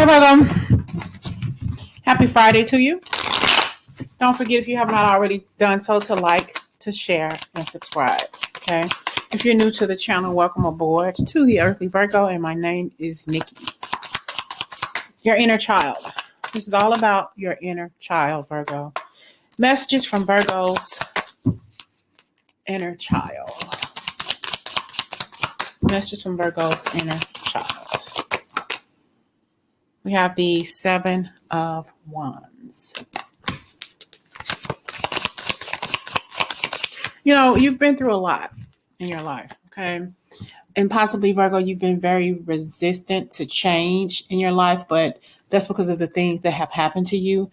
Hey, Virgo. Happy Friday to you. Don't forget, if you have not already done so, to like, to share, and subscribe. Okay. If you're new to the channel, welcome aboard to the Earthly Virgo, and my name is Nikki. Your inner child. This is all about your inner child, Virgo. Messages from Virgo's inner child. Message from Virgo's inner child. We have the Seven of Wands. You know, you've been through a lot in your life, okay? And possibly, Virgo, you've been very resistant to change in your life, but that's because of the things that have happened to you.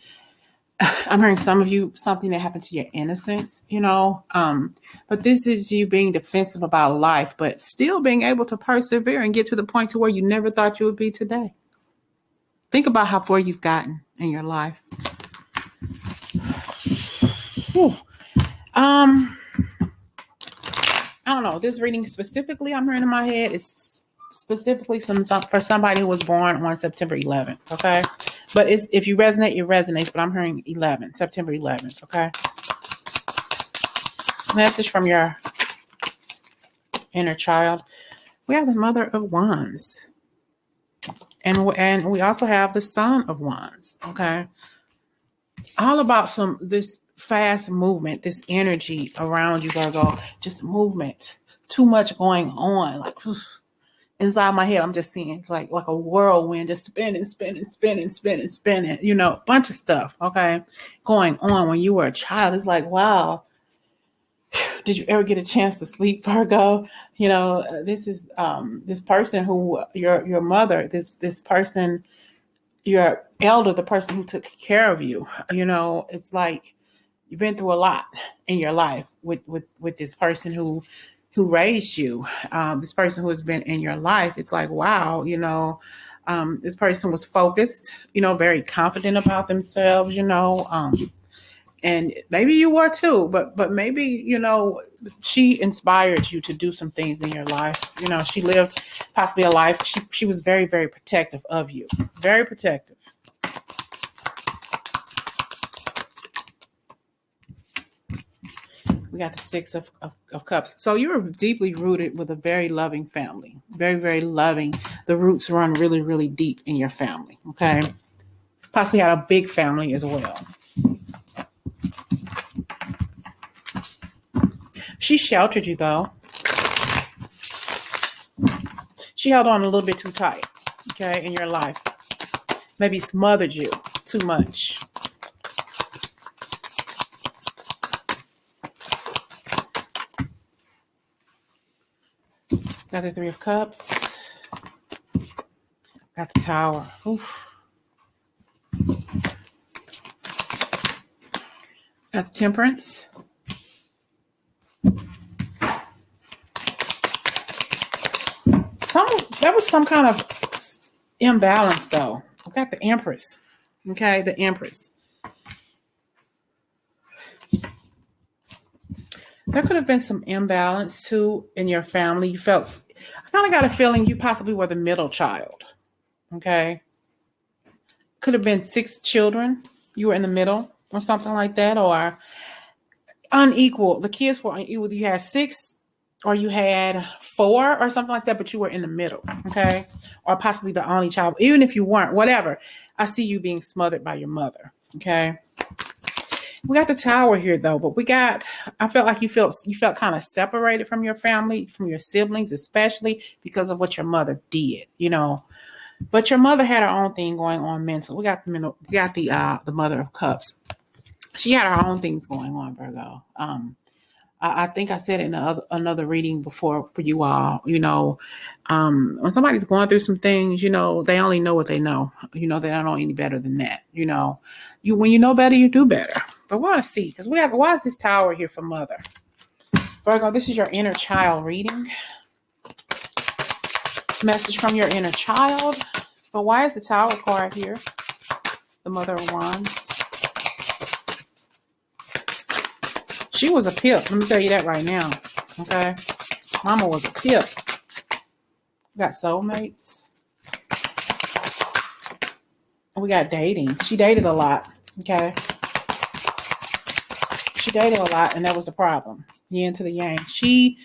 I'm hearing some of you, something that happened to your innocence, but this is you being defensive about life, but still being able to persevere and get to the point to where you never thought you would be today. Think about how far you've gotten in your life. Whew. I don't know. This reading specifically, I'm hearing in my head, is specifically for somebody who was born on September 11th. Okay, but if you resonate, it resonates. But I'm hearing September 11th. Okay. Message from your inner child. We have the Mother of Wands, and we also have the Son of Wands. Okay, all about this fast movement, this energy around you, Virgo. Just movement. Too much going on. Like inside my head, I'm just seeing like a whirlwind, just spinning. A bunch of stuff. Okay, going on when you were a child. It's like, wow. Did you ever get a chance to sleep, Virgo? This is this person who your mother, this person, your elder, the person who took care of you. It's like you've been through a lot in your life with this person who raised you, this person who has been in your life. It's like, wow, this person was focused, very confident about themselves, and maybe you were too, but maybe, she inspired you to do some things in your life. She lived possibly a life. She was very, very protective of you, very protective. We got the Six of Cups. So you're deeply rooted with a very loving family. Very, very loving. The roots run really, really deep in your family. Okay. Possibly had a big family as well. She sheltered you, though. She held on a little bit too tight, okay, in your life. Maybe smothered you too much. Got the Three of Cups. Got the Tower. Oof. Got the Temperance. There was some kind of imbalance, though. I got the Empress. Okay, the Empress. There could have been some imbalance, too, in your family. I kind of got a feeling you possibly were the middle child. Okay. Could have been 6 children. You were in the middle or something like that, or unequal. The kids were unequal. You had 6 or you had 4 or something like that, but you were in the middle. Okay. Or possibly the only child. Even if you weren't, whatever. I see you being smothered by your mother. Okay. We got the Tower here, though, but I felt like you felt kind of separated from your family, from your siblings, especially because of what your mother did, But your mother had her own thing going on mentally. We got the Mother of Cups. She had her own things going on, Virgo. I think I said in another reading before for you all, when somebody's going through some things, they only know what they know. They don't know any better than that. When you know better, you do better. But we want to see, because why is this Tower here for Mother? Virgo, this is your inner child reading. Message from your inner child. But why is the Tower card here? The Mother of Wands. She was a pip. Let me tell you that right now. Okay. Mama was a pip. Got soulmates. We got dating. She dated a lot. Okay. She dated a lot, and that was the problem. Yin to the yang. She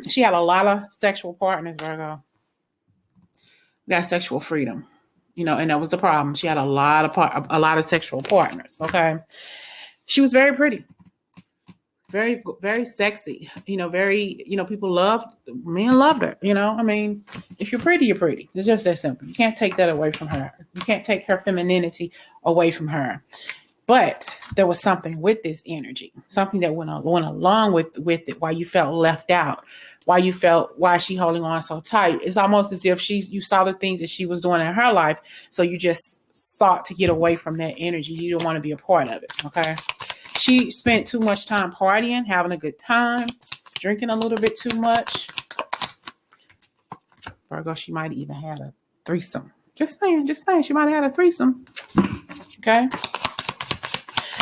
she had a lot of sexual partners, Virgo. We got sexual freedom. And that was the problem. She had a lot of sexual partners. Okay. She was very pretty. Very, very sexy. Very, men loved her. I mean, if you're pretty, you're pretty. It's just that simple. You can't take that away from her. You can't take her femininity away from her. But there was something with this energy, something that went along with it, why you felt left out, why is she holding on so tight? It's almost as if you saw the things that she was doing in her life, so you just sought to get away from that energy. You don't want to be a part of it, okay? She spent too much time partying, having a good time, drinking a little bit too much. Virgo, she might even had a threesome. Just saying, she might have had a threesome, okay?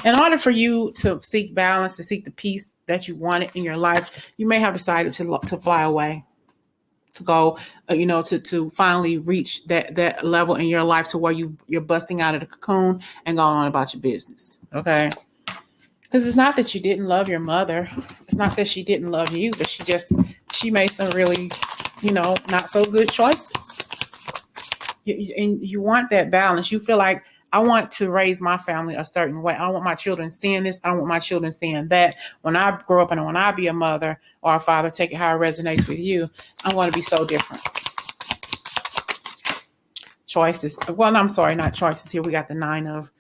In order for you to seek balance, to seek the peace that you wanted in your life, you may have decided to fly away, to go, to finally reach that level in your life to where you're busting out of the cocoon and going on about your business. Okay. Because it's not that you didn't love your mother. It's not that she didn't love you, but she made some really, not so good choices. And you want that balance. You feel like, I want to raise my family a certain way. I don't want my children seeing this. I don't want my children seeing that. When I grow up and when I be a mother or a father, take it how it resonates with you, I want to be so different. Choices. Well, no, I'm sorry, not choices. Here we got the nine of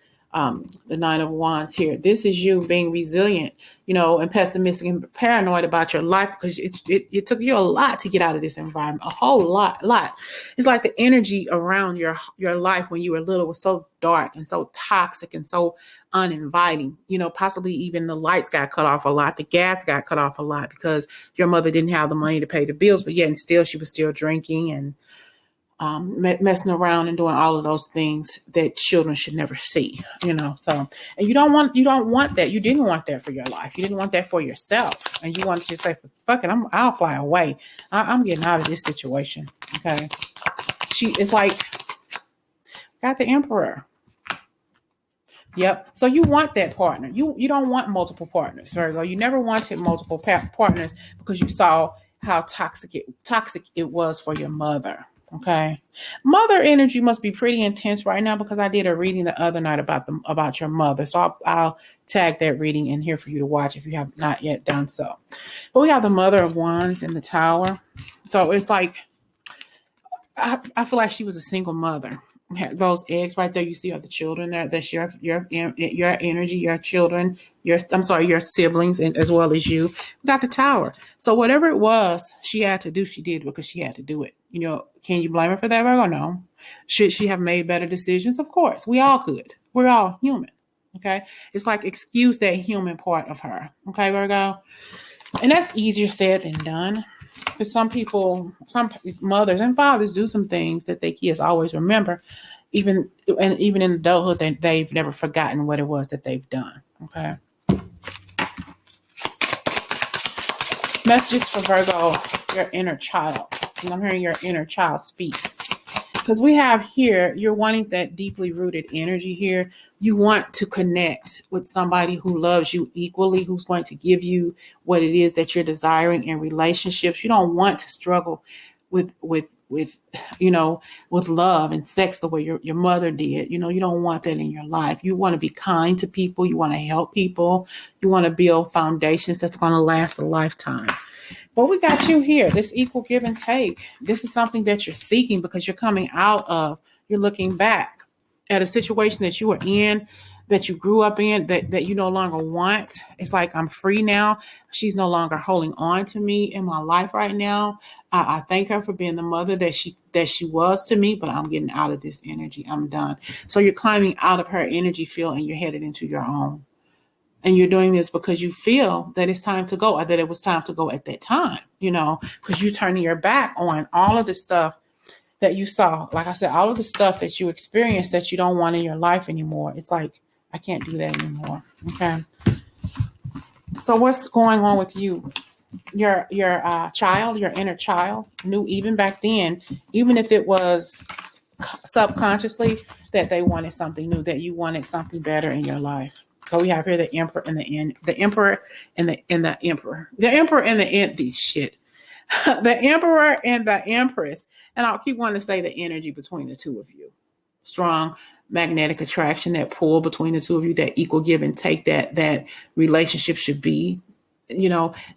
wands here. This is you being resilient, and pessimistic and paranoid about your life, because it took you a lot to get out of this environment, a whole lot. It's like the energy around your life when you were little was so dark and so toxic and so uninviting. Possibly even the lights got cut off a lot, the gas got cut off a lot because your mother didn't have the money to pay the bills, but yet and still she was still drinking and messing around and doing all of those things that children should never see, so, and you don't want that. You didn't want that for your life. You didn't want that for yourself. And you wanted to say, fuck it, I'll fly away. I'm getting out of this situation. Okay. It's like, got the Emperor. Yep. So you want that partner. You don't want multiple partners, Virgo. You never wanted multiple partners because you saw how toxic it was for your mother. Okay. Mother energy must be pretty intense right now, because I did a reading the other night about your mother. So I'll tag that reading in here for you to watch if you have not yet done so. But we have the Mother of Wands in the Tower. So it's like, I feel like she was a single mother. Those eggs right there, you see are the children there. That's your energy, your children, your siblings, and as well as you. We got the Tower. So whatever it was she had to do, she did because she had to do it. Can you blame her for that, Virgo? No. Should she have made better decisions? Of course. We all could. We're all human. Okay. It's like, excuse that human part of her. Okay, Virgo? And that's easier said than done. But some mothers and fathers do some things that their kids always remember, even in adulthood, they've never forgotten what it was that they've done. Okay. Messages for Virgo, your inner child. And I'm hearing your inner child speaks. Because we have here, you're wanting that deeply rooted energy here. You want to connect with somebody who loves you equally, who's going to give you what it is that you're desiring in relationships. You don't want to struggle with love and sex the way your mother did. You don't want that in your life. You want to be kind to people. You want to help people. You want to build foundations that's going to last a lifetime. But we got you here, this equal give and take. This is something that you're seeking because you're coming out of, you're looking back at a situation that you were in, that you grew up in, that you no longer want. It's like, I'm free now. She's no longer holding on to me in my life right now. I thank her for being the mother that she was to me, but I'm getting out of this energy. I'm done. So you're climbing out of her energy field and you're headed into your own. And you're doing this because you feel that it's time to go, or that it was time to go at that time, because you're turning your back on all of the stuff that you saw. Like I said, all of the stuff that you experienced that you don't want in your life anymore. It's like, I can't do that anymore. Okay. So what's going on with you? Your child, your inner child, knew even back then, even if it was subconsciously that they wanted something new, that you wanted something better in your life. So we have here the emperor and the emperor and the emperor, the emperor and the shit, the emperor and the empress. And I'll keep wanting to say the energy between the two of you, strong magnetic attraction, that pull between the two of you, that equal give and take that relationship should be,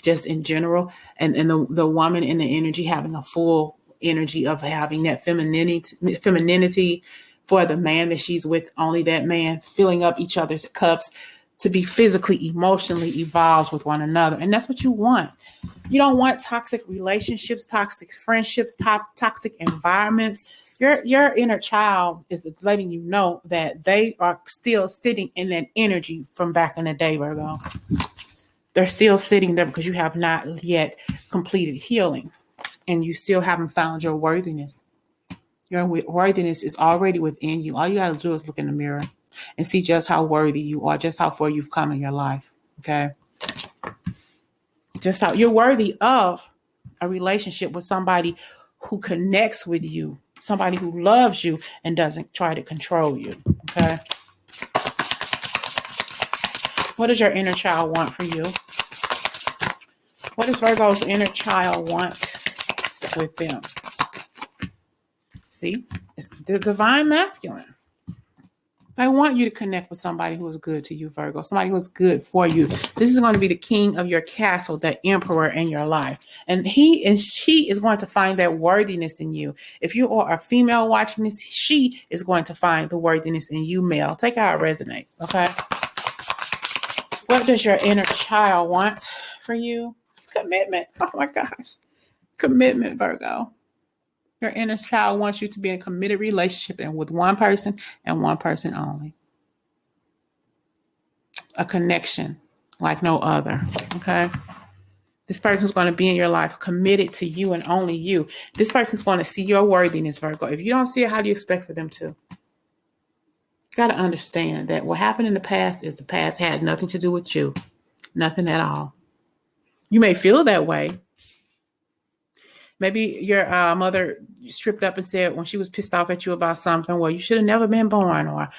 just in general. And the woman in the energy having a full energy of having that femininity for the man that she's with, only that man, filling up each other's cups to be physically, emotionally evolved with one another. And that's what you want. You don't want toxic relationships, toxic friendships, toxic environments. Your inner child is letting you know that they are still sitting in that energy from back in the day, Virgo. They're still sitting there because you have not yet completed healing, and you still haven't found your worthiness. Your worthiness is already within you. All you got to do is look in the mirror and see just how worthy you are, just how far you've come in your life. Okay. Just how you're worthy of a relationship with somebody who connects with you, somebody who loves you and doesn't try to control you. Okay. What does your inner child want for you? What does Virgo's inner child want with them? See, it's the divine masculine. I want you to connect with somebody who is good to you, Virgo, somebody who is good for you. This is going to be the king of your castle, the emperor in your life. And he and she is going to find that worthiness in you. If you are a female watching this, she is going to find the worthiness in you, male. Take how it resonates, okay? What does your inner child want for you? Commitment. Oh my gosh. Commitment, Virgo. Your inner child wants you to be in a committed relationship and with one person and one person only. A connection like no other. Okay. This person's going to be in your life committed to you and only you. This person's going to see your worthiness, Virgo. If you don't see it, how do you expect for them to? You got to understand that what happened in the past is the past, had nothing to do with you. Nothing at all. You may feel that way. Maybe your mother stripped up and said when she was pissed off at you about something, well, you should have never been born, or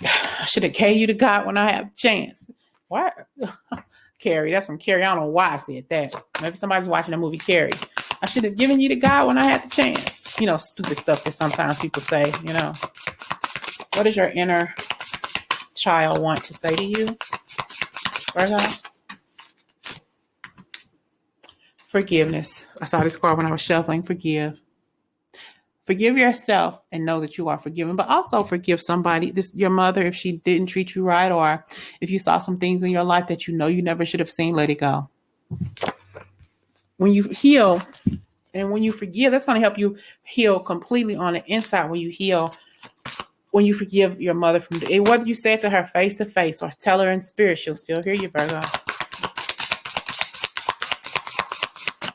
I should have carried you to God when I had a chance. What? Carrie, that's from Carrie. I don't know why I said that. Maybe somebody's watching the movie Carrie. I should have given you to God when I had the chance. Stupid stuff that sometimes people say, What does your inner child want to say to you, Virgo? Forgiveness. I saw this card when I was shuffling. Forgive. Forgive yourself and know that you are forgiven, but also forgive somebody, your mother, if she didn't treat you right, or if you saw some things in your life that you never should have seen, let it go. When you heal and when you forgive, that's going to help you heal completely on the inside. When you forgive your mother from whether you say it to her face to face or tell her in spirit, she'll still hear you, Virgo.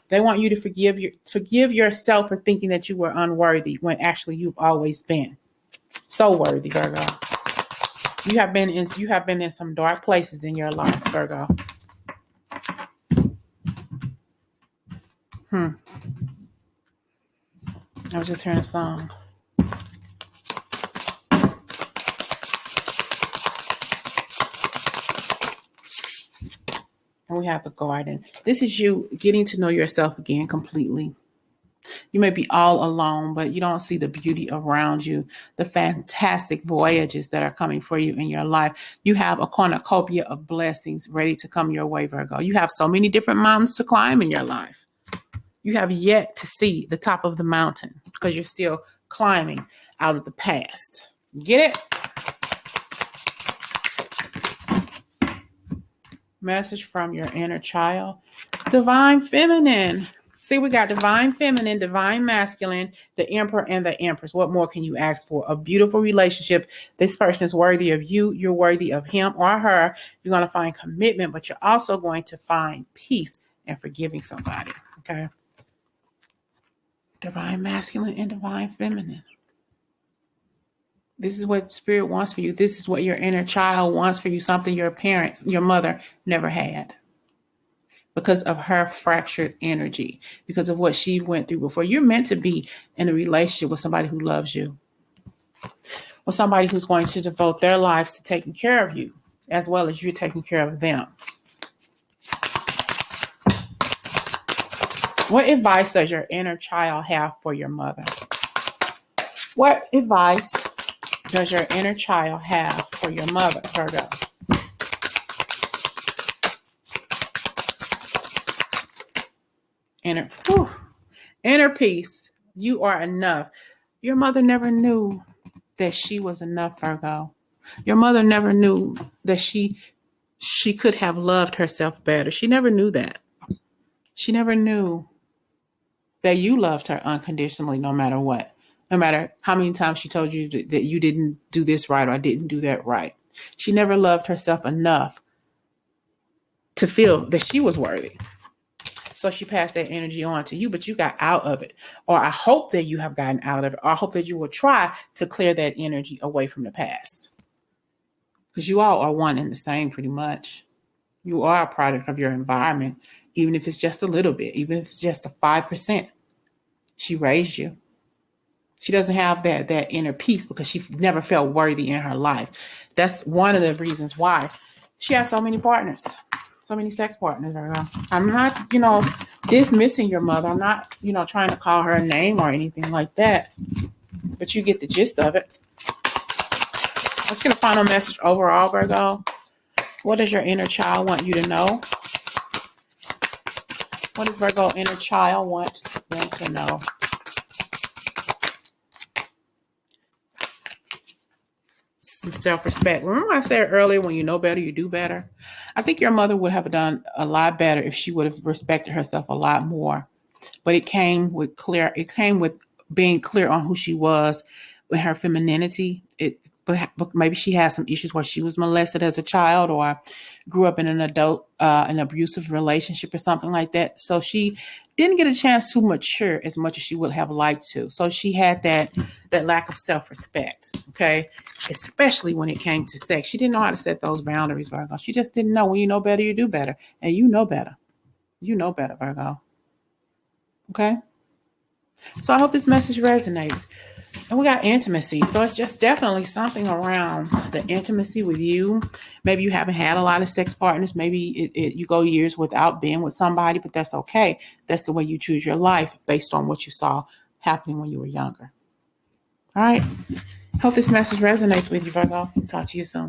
They want you to forgive yourself for thinking that you were unworthy when actually you've always been so worthy, Virgo. You have been in some dark places in your life, Virgo. I was just hearing a song. And we have the garden. This is you getting to know yourself again completely. You may be all alone, but you don't see the beauty around you, the fantastic voyages that are coming for you in your life. You have a cornucopia of blessings ready to come your way, Virgo. You have so many different mountains to climb in your life. You have yet to see the top of the mountain because you're still climbing out of the past. Get it? Message from your inner child. Divine feminine. See, we got divine feminine, divine masculine, the emperor and the empress. What more can you ask for? A beautiful relationship. This person is worthy of you. You're worthy of him or her. You're going to find commitment, but you're also going to find peace in forgiving somebody. Okay. Divine masculine and divine feminine. This is what spirit wants for you. This is what your inner child wants for you. Something your parents, your mother never had. Because of her fractured energy, because of what she went through before. You're meant to be in a relationship with somebody who loves you. With somebody who's going to devote their lives to taking care of you, as well as you taking care of them. What advice does your inner child have for your mother? What advice does your inner child have for your mother, Virgo? Inner peace. You are enough. Your mother never knew that she was enough, Virgo. Your mother never knew that she could have loved herself better. She never knew that. She never knew that you loved her unconditionally, no matter what. No matter how many times she told you that you didn't do this right or I didn't do that right. She never loved herself enough to feel that she was worthy. So she passed that energy on to you, but you got out of it. Or I hope that you have gotten out of it. Or I hope that you will try to clear that energy away from the past. Because you all are one and the same pretty much. You are a product of your environment, even if it's just a little bit, even if it's just a 5%. She raised you. She doesn't have that inner peace because she never felt worthy in her life. That's one of the reasons why she has so many partners, so many sex partners. I'm not, dismissing your mother. I'm not, trying to call her a name or anything like that. But you get the gist of it. Let's get a final message overall, Virgo. What does your inner child want you to know? What does Virgo inner child want them to know? Some self-respect. Remember I said earlier, when you know better, you do better? I think your mother would have done a lot better if she would have respected herself a lot more. But it came with being clear on who she was with her femininity. But maybe she had some issues where she was molested as a child or grew up in an abusive relationship or something like that. So she didn't get a chance to mature as much as she would have liked to. So she had that lack of self-respect, okay? Especially when it came to sex. She didn't know how to set those boundaries, Virgo. She just didn't know. When you know better, you do better. And you know better. You know better, Virgo. Okay? So I hope this message resonates. And we got intimacy. So it's just definitely something around the intimacy with you. Maybe you haven't had a lot of sex partners. Maybe you go years without being with somebody, but that's okay. That's the way you choose your life based on what you saw happening when you were younger. All right. Hope this message resonates with you, Virgo. Talk to you soon.